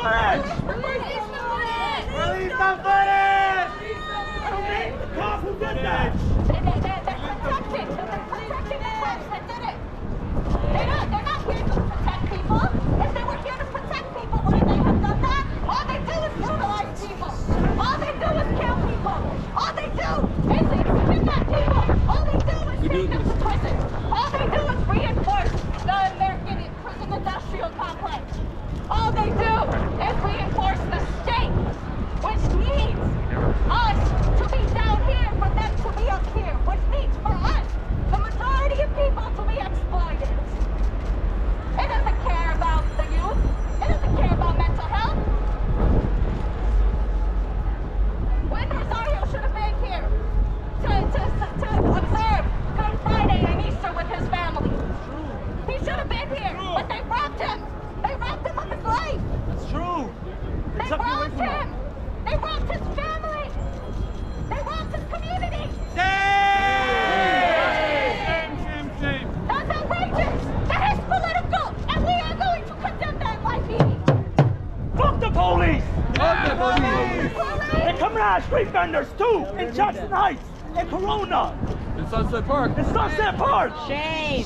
footage! Release the footage! The cop who did that! They're protecting the cops that did it. They're not here to protect people. If they were here to protect people, wouldn't they have done that? All they do is brutalize people. All they do is kill people. All they do is kidnap people. All they do is take them to prison. All they do is reinforce the American prison industrial complex. All they do is reinforce the state, which needs us to be down here for them to be up here, which needs for us, the majority of people, to be exploited. It doesn't care about the youth. It doesn't care about mental health. Win Rozario should have been here to observe Good Friday and Easter with his family. He should have been here, but they robbed him. They robbed him of his life. That's true. They robbed him. They robbed his family. They robbed his community. Shame. That's outrageous. That is political, and we are going to condemn that NYPD. Fuck the police! Fuck the police! They're coming out of street vendors too, in Jackson Heights, in Corona, In Sunset Park. in Sunset Park. Shame!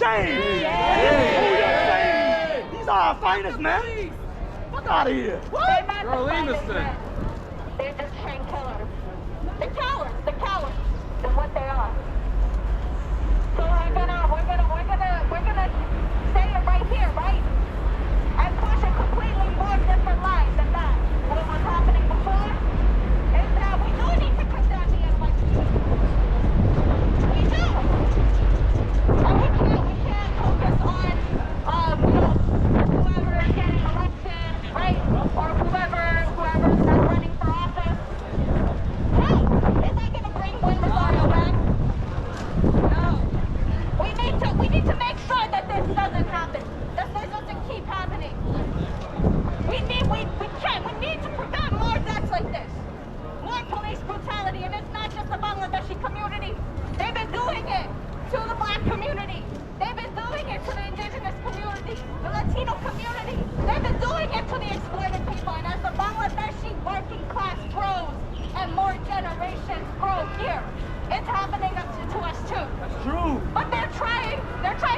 These are our finest, man. Fuck out of here. They're not Girl, the leave us finest then. men. They're just trained killers. The cowards is what they are. So we're gonna say it right here, right? And push a completely more different line than that. What was happening before is that we do need to condemn the NYPD. We do. And we can't focus on whoever is getting elected, right? Or whoever's not running for office. No. Is that gonna bring Win Rozario back? No. We need to make sure that this doesn't happen. That this doesn't keep happening. We need to prevent more deaths like this. More police brutality, and it's not just the Bangladeshi community. They've been doing it to the black community. They've been doing it to the indigenous community, the Latino community. They've been doing it to the exploited people. And as the Bangladeshi working class grows and more generations grow here, it's happening to us too. That's true. But they're trying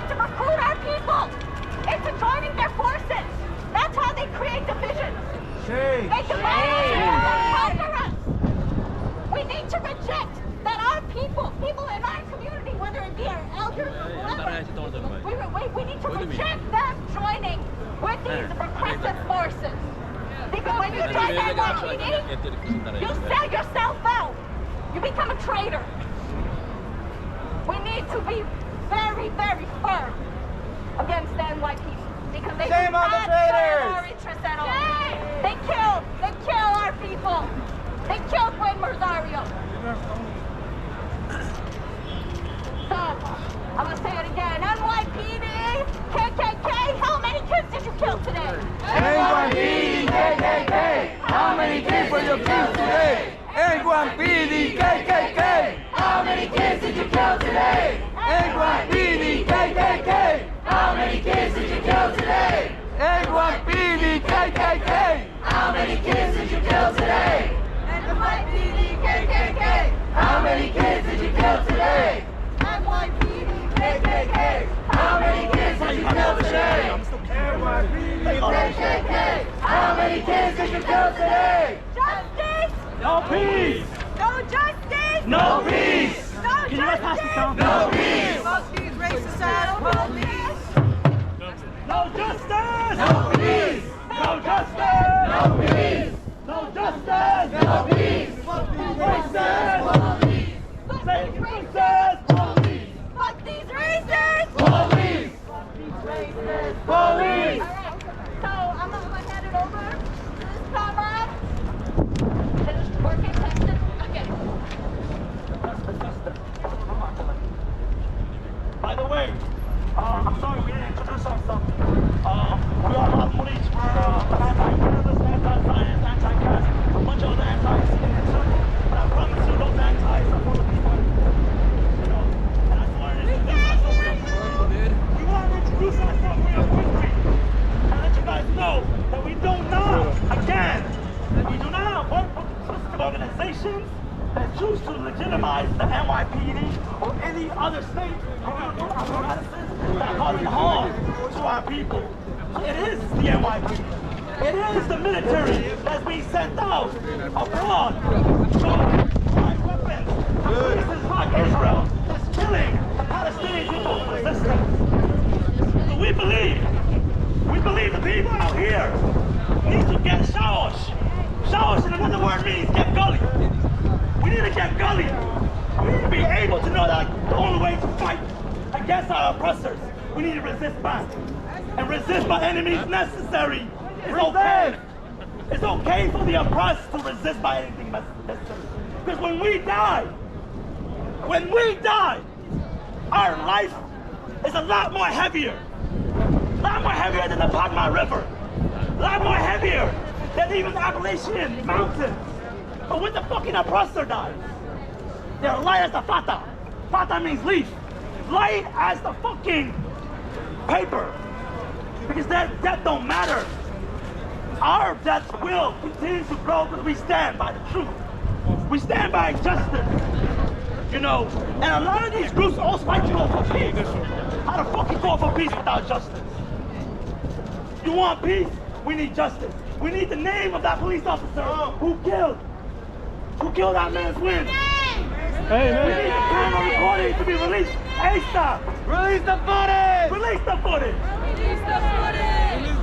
to recruit our people into joining their forces. That's how they create divisions. Shame. They divide us and conquer us. We need to reject that our people in our community, whether it be our elders or whoever, we need to reject them joining with these repressive forces. Because when you join NYPD, you sell yourself out. You become a traitor. We need to be very, very firm against the NYPD because they do not serve our interests at all. They kill our people. They killed Win Rozario. So, I'm gonna say it again. NYPD, KKK, how many kids did you kill today? NYPD, KKK, how many kids did you kill today? NYPD, KKK, how many kids did you kill today? NYPD, KKK, how many kids did you kill today? NYPD, KKK, how many kids did you kill today? NYPD, KKK, how many kids did you kill today? NYPD, KKK, how many kids did you kill today? NYPD, KKK, how many kids did you kill today? Justice! No peace! No justice! No peace! No Can you guys pass the sound? No peace! Fuck these racist ass police! No justice! No peace! No justice! No peace! No justice! No peace! Fuck these racists! Police! Say it, racist! Police! Fuck these racists! Police! Fuck these racists! Police! Alright, so I'm gonna hand it over to this comrade. Is it working? Tested? Okay. By the way, organizations that choose to legitimize the NYPD or any other state apparatuses that are causing harm to our people. It is the NYPD. It is the military that's being sent out abroad to provide weapons to places like Israel that's killing the Palestinian people's resistance. So we believe the people out here need to get showers. Showers in another word means get gully. We need to get gully. We need to be able to know that the only way to fight against our oppressors, we need to resist back. And resist by any means necessary. It's okay. It's okay for the oppressed to resist by anything necessary. Because when we die, our life is a lot more heavier. A lot more heavier than the Padma River. A lot more heavier than even the Appalachian Mountains. But when the fucking oppressor dies, they're light as the fata. Fata means leaf. Light as the fucking paper. Because that death don't matter. Our deaths will continue to grow because we stand by the truth. We stand by justice. You know, and a lot of these groups also like to go for peace. How the fuck you go for peace without justice? You want peace? We need justice. We need the name of that police officer who killed that man's Win. We need the camera recording to be released ASAP. Release the footage! Release the footage.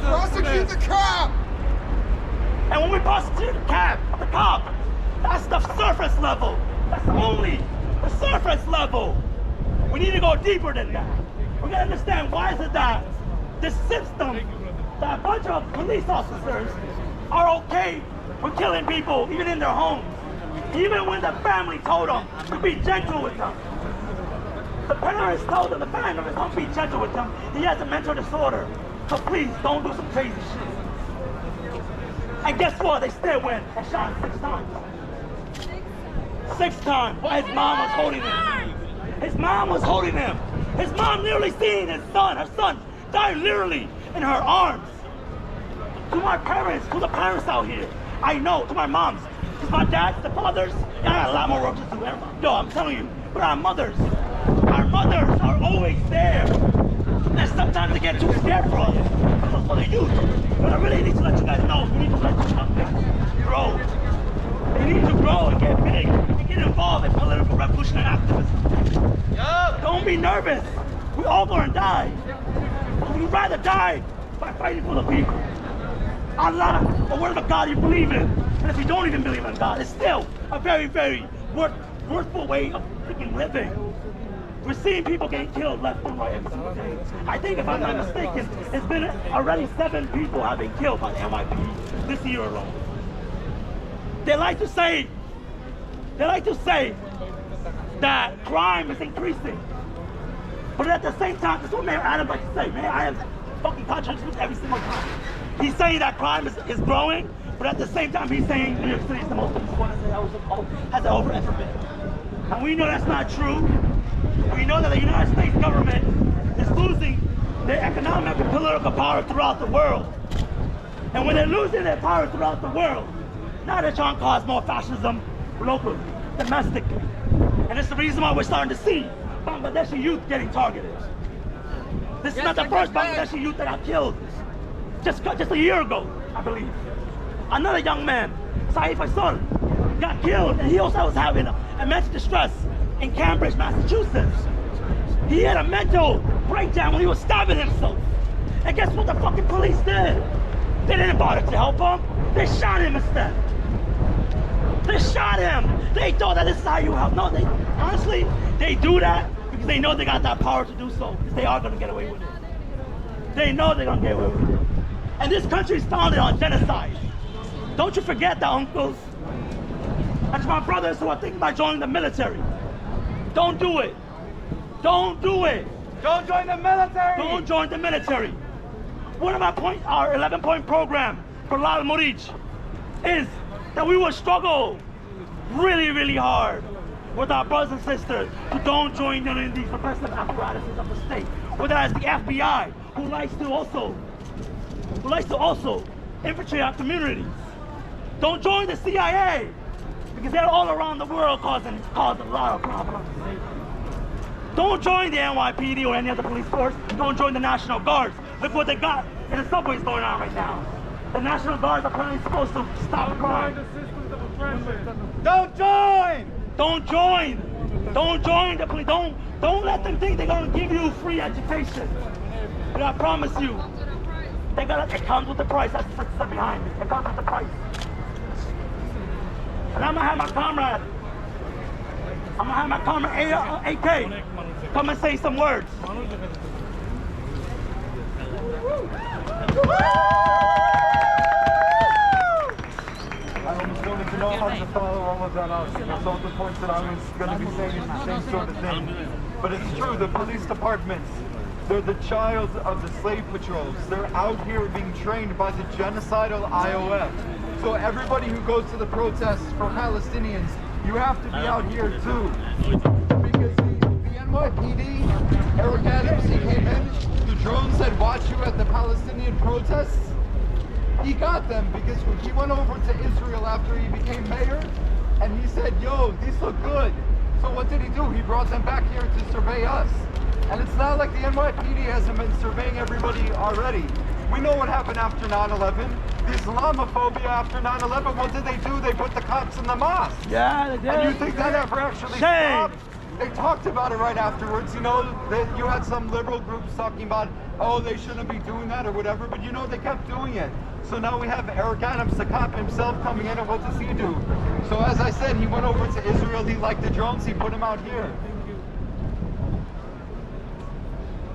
Prosecute the cop! And when we prosecute the cop, that's the surface level. That's only the surface level. We need to go deeper than that. We gotta understand why is it that this system, that a bunch of police officers are okay with killing people even in their homes, even when the family told them to be gentle with them. The parents told them, the family members, don't be gentle with them. He has a mental disorder. So please, don't do some crazy shit. And guess what? They still went and shot him 6 times. 6 times. While his mom was holding him. His mom was holding him. His mom literally seeing his son, her son, die literally in her arms. To my parents, to the parents out here, I know, to my moms, to my dads, the fathers, I got a lot more work to do. Yo, I'm telling you, but our mothers are always there. And sometimes they get too scared for us, for the youth. But I really need to let you guys know, we need to let you guys grow. They need to grow and get big and get involved in political revolutionary activism. Don't be nervous. We all gonna die. We'd rather die by fighting for the people. Allah, or whatever God you believe in. And if you don't even believe in God, it's still a very, very worthful way of freaking living. We're seeing people getting killed left and right every single day. I think, if I'm not mistaken, it's been already 7 people have been killed by the NYPD this year alone. They like to say that crime is increasing. But at the same time, this is what Mayor Adams likes to say. Mayor Adams fucking contradicts with every single time. He's saying that crime is growing, but at the same time, he's saying New York City is the most peaceful one, has ever been. And we know that's not true. We know that the United States government is losing their economic and political power throughout the world. And when they're losing their power throughout the world, now they're trying to cause more fascism locally, domestically. And it's the reason why we're starting to see Bangladeshi youth getting targeted. This is not the first Bangladeshi youth that got killed. Just a year ago, I believe. Another young man, Saif Faisal, got killed, and he also was having a mental distress in Cambridge, Massachusetts. He had a mental breakdown when he was stabbing himself. And guess what the fucking police did? They didn't bother to help him. They shot him instead. They shot him. They thought that this is how you help. No, honestly, they do that because they know they got that power to do so. Because they are going to get away with it. They know they're going to get away with it. And this country is founded on genocide. Don't you forget that, uncles. And to my brothers who are thinking about joining the military. Don't do it. Don't do it. Don't join the military! Don't join the military. One of our 11-point program for Lal Murij is that we will struggle really, really hard with our brothers and sisters who don't join any of these repressive apparatuses of the state. Whether that's the FBI, who likes to also infiltrate our communities. Don't join the CIA. because they're all around the world causing a lot of problems. Don't join the NYPD or any other police force. Don't join the National Guards. Look what they got in the subways going on right now. The National Guards are apparently supposed to stop crime. Don't join! Don't join! Don't join the police. Don't let them think they're gonna give you free education. But I promise you, it comes with the price. That's what's behind me. It comes with the price. And I'm gonna have my comrade. AK, come and say some words. I almost wanted to know how to follow all of that up. That's all the points that I was going to be saying is the same sort of thing. But it's true, the police departments, they're the child of the slave patrols. They're out here being trained by the genocidal IOF. So everybody who goes to the protests for Palestinians, you have to be out here too. Because the NYPD, Eric Adams, he came in, the drone said, watch you at the Palestinian protests. He got them because he went over to Israel after he became mayor and he said, yo, these look good. So what did he do? He brought them back here to survey us. And it's not like the NYPD hasn't been surveying everybody already. We know what happened after 9/11. The Islamophobia after 9/11, what did they do? They put the cops in the mosque. Yeah, they did. And you think that ever actually stopped? They talked about it right afterwards. You know, you had some liberal groups talking about, oh, they shouldn't be doing that or whatever, but you know, they kept doing it. So now we have Eric Adams, the cop himself, coming in, and what does he do? So as I said, he went over to Israel, he liked the drones, he put them out here.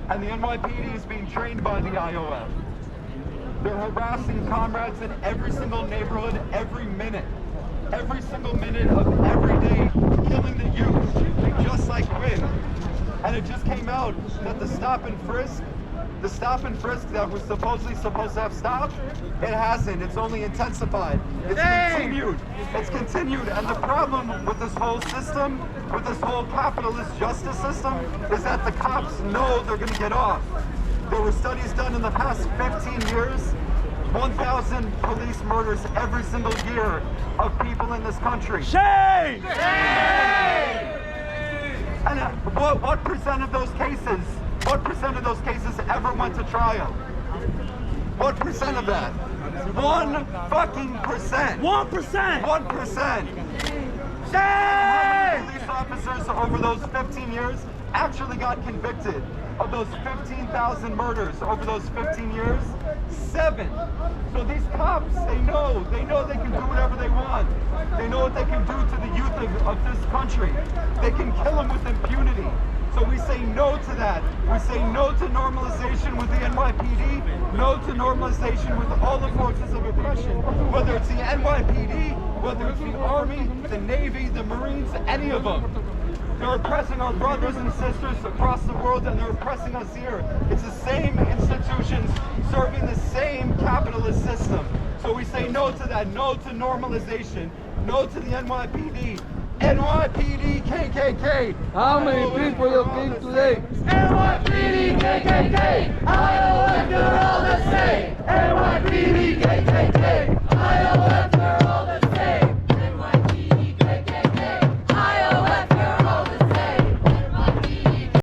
And the NYPD is being trained by the IOF. They're harassing comrades in every single neighborhood, every minute. Every single minute of every day, killing the youth, just like Win. And it just came out that the stop and frisk that was supposedly supposed to have stopped, it hasn't. It's only intensified. It's continued. It's continued. And the problem with this whole system, with this whole capitalist justice system, is that the cops know they're going to get off. There were studies done in the past 15 years, 1,000 police murders every single year of people in this country. Shame! Shame! And what percent of those cases, ever went to trial? What percent of that? 1 fucking percent. 1%. 1%. Shame! Police officers over those 15 years actually got convicted. Of those 15,000 murders over those 15 years, 7. So these cops, they know they can do whatever they want. They know what they can do to the youth of this country. They can kill them with impunity. So we say no to that. We say no to normalization with the NYPD, no to normalization with all the forces of oppression, whether it's the NYPD, whether it's the Army, the Navy, the Marines, any of them. They're oppressing our brothers and sisters across the world, and they're oppressing us here. It's the same institutions serving the same capitalist system. So we say no to that, no to normalization, no to the NYPD. NYPD, KKK. How many people you kill today? NYPD, KKK. IOF, you're all the same. NYPD, KKK.